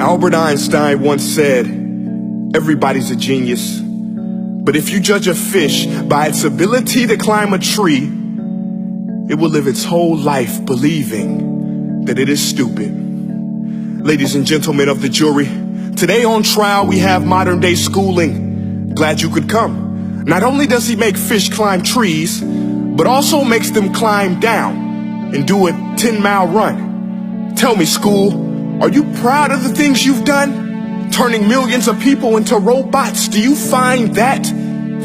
Albert Einstein once said, everybody's a genius. But if you judge a fish by its ability to climb a tree, it will live its whole life believing that it is stupid. Ladies and gentlemen of the jury, today on trial we have modern day schooling. Glad you could come. Not only does he make fish climb trees, but also makes them climb down and do a 10-mile run. Tell me, school, are you proud of the things you've done? Turning millions of people into robots, do you find that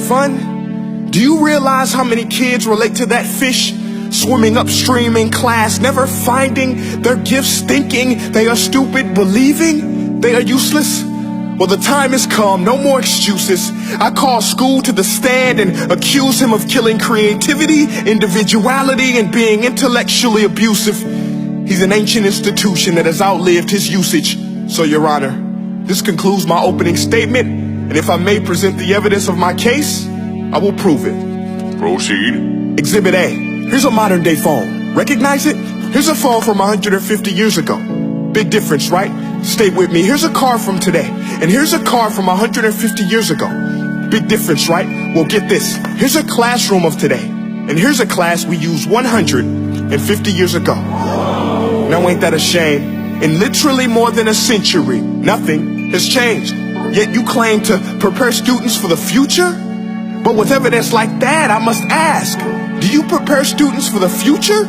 fun? Do you realize how many kids relate to that fish? Swimming upstream in class, never finding their gifts, thinking they are stupid, believing they are useless? Well, the time has come, no more excuses. I call school to the stand and accuse him of killing creativity, individuality, and being intellectually abusive. He's an ancient institution that has outlived his usage. So, Your Honor, this concludes my opening statement, and if I may present the evidence of my case, I will prove it. Proceed. Exhibit A. Here's a modern day phone. Recognize it? Here's a phone from 150 years ago. Big difference, right? Stay with me. Here's a car from today. And here's a car from 150 years ago. Big difference, right? Well, get this. Here's a classroom of today. And here's a class we used 150 years ago. Now, ain't that a shame? In literally more than a century, nothing has changed. Yet you claim to prepare students for the future? But with evidence like that, I must ask, do you prepare students for the future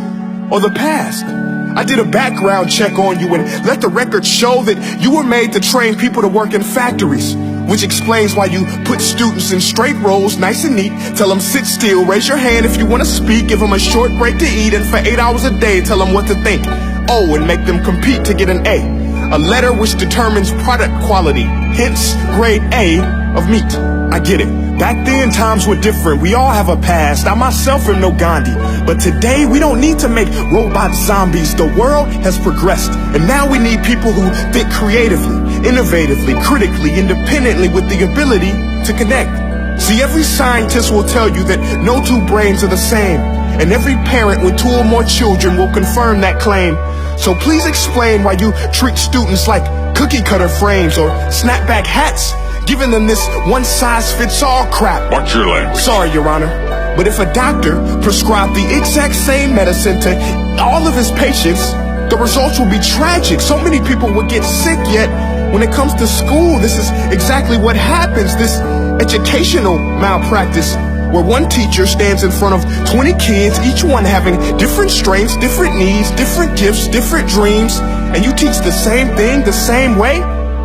or the past? I did a background check on you and let the record show that you were made to train people to work in factories, which explains why you put students in straight rows, nice and neat, tell them sit still, raise your hand if you want to speak, give them a short break to eat, and for 8 hours a day, tell them what to think. Oh, and make them compete to get an A letter which determines product quality, hence grade A of meat. I get it. Back then, times were different. We all have a past. I myself am no Gandhi. But today, we don't need to make robot zombies. The world has progressed. And now we need people who think creatively, innovatively, critically, independently, with the ability to connect. See, every scientist will tell you that no two brains are the same. And every parent with 2 or more children will confirm that claim. So please explain why you treat students like cookie cutter frames or snapback hats, giving them this one-size-fits-all crap. Watch your language. Sorry, Your Honor, but if a doctor prescribed the exact same medicine to all of his patients, the results will be tragic. So many people would get sick, yet when it comes to school, this is exactly what happens, this educational malpractice, where one teacher stands in front of 20 kids, each one having different strengths, different needs, different gifts, different dreams, and you teach the same thing the same way?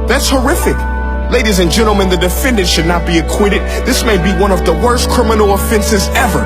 That's horrific. Ladies and gentlemen, the defendant should not be acquitted. This may be one of the worst criminal offenses ever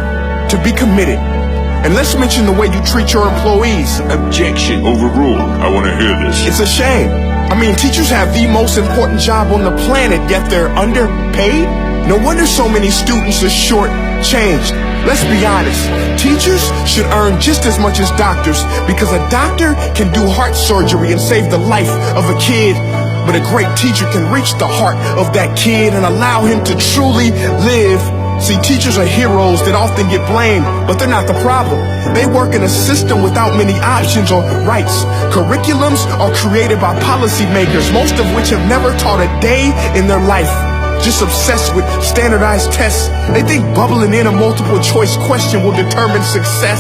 to be committed. And let's mention the way you treat your employees. Objection. Overruled. I want to hear this. It's a shame. I mean, teachers have the most important job on the planet, yet they're underpaid? No wonder so many students are short-changed. Let's be honest. Teachers should earn just as much as doctors, because a doctor can do heart surgery and save the life of a kid. But a great teacher can reach the heart of that kid and allow him to truly live. See, teachers are heroes that often get blamed, but they're not the problem. They work in a system without many options or rights. Curriculums are created by policymakers, most of which have never taught a day in their life. Just obsessed with standardized tests. They think bubbling in a multiple choice question will determine success.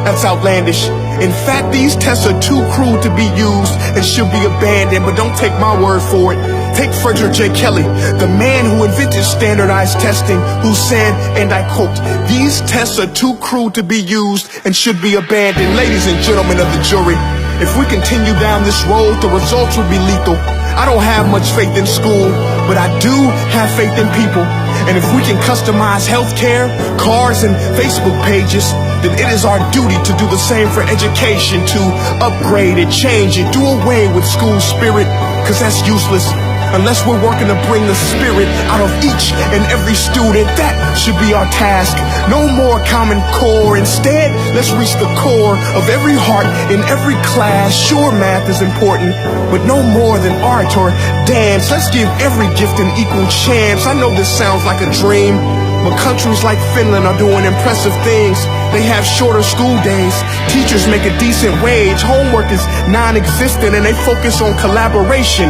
That's outlandish. In fact, these tests are too cruel to be used and should be abandoned, but don't take my word for it. Take Frederick J. Kelly, the man who invented standardized testing, who said, and I quote, "These tests are too cruel to be used and should be abandoned." Ladies and gentlemen of the jury, if we continue down this road, the results will be lethal. I don't have much faith in school, but I do have faith in people. And if we can customize healthcare, cars, and Facebook pages, then it is our duty to do the same for education, to upgrade it, change it, do away with school spirit, because that's useless. Unless we're working to bring the spirit out of each and every student, that should be our task. No more Common Core. Instead, let's reach the core of every heart in every class. Sure, math is important, but no more than art or dance. Let's give every gift an equal chance. I know this sounds like a dream, But countries like Finland are doing impressive things. They have shorter school days, teachers make a decent wage, homework is non-existent, and they focus on collaboration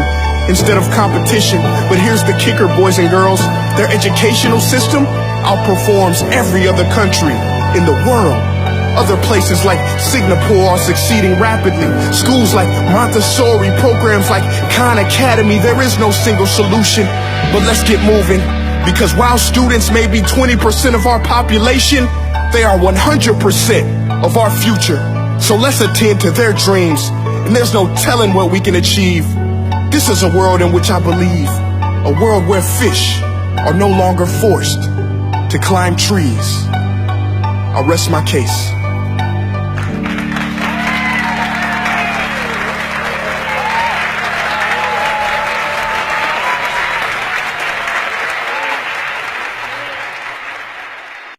instead of competition. But here's the kicker, boys and girls. Their educational system outperforms every other country in the world. Other places like Singapore are succeeding rapidly. Schools like Montessori, programs like Khan Academy, there is no single solution. But let's get moving, because while students may be 20% of our population, they are 100% of our future. So let's attend to their dreams, and there's no telling what we can achieve. This is a world in which I believe, a world where fish are no longer forced to climb trees. I'll rest my case.